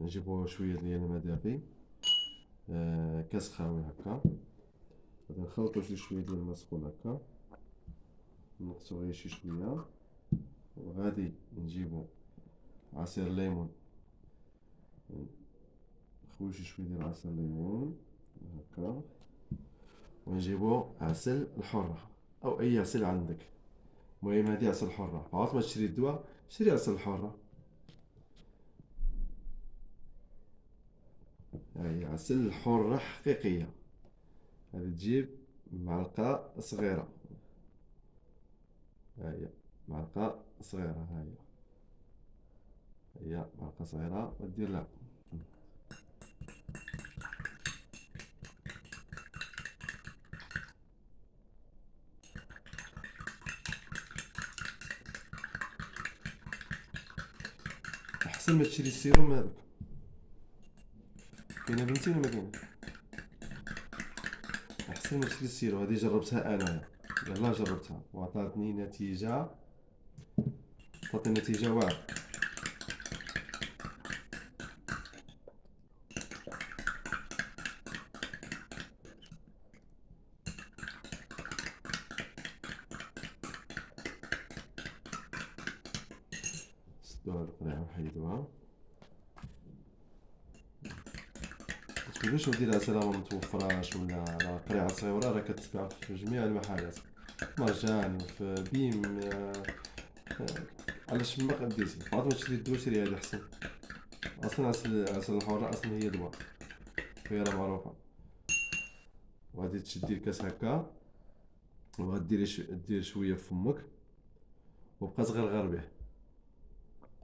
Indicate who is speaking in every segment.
Speaker 1: نجيبو شويه ديال الماء دافي، كاس خاوي هكا، غادي نخلطو شويه ديال الماء سخون هكا، نقصو غير شي شويه، وغادي نجيبو عصير ليمون، نخويو شويه ديال عصير ليمون هكا، ونجيبو عسل الحرة او اي عسل عندك. المهم هادي عسل الحرة، عاود ما تشري الدواء شري عسل الحرة. هاهي عسل الحرة حقيقية. غادي تجيب معلقة صغيرة، هاهي معلقة صغيرة، هي معلقة صغيرة ودير لها. احسن ما تشري السيروم هذاك. كاينه بنتي ولا ما كاينه؟ احسن ما تشري السيروم، هذه جربتها انايا، يلاه جربتها وعطاتني نتيجة، عطاتني نتيجة واعرة. سدوها القريعة وحيدوها، متقولوش ودي العسل راه متوفراش ولا راه قريعة صغيرة راه كتباع في جميع المحلات، مرجان وفي بيم، علاش ما قديتي عاد ما تشري الدواء شري هادي احسن. اصلا عسل الحرة اصلا هي دواء، هي راه معروفة. وغادي تشدي الكاس هكا، وغديري دير شوية في فمك، وبقى تغرغر به،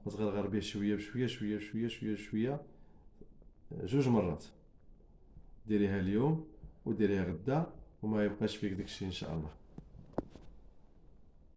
Speaker 1: بقى تغرغر به شوية بشوية، شوية بشوية، شوية بشوية، جوج مرات. ديريها اليوم وديريها غدا، وما يبقاش فيك داكشي ان شاء الله.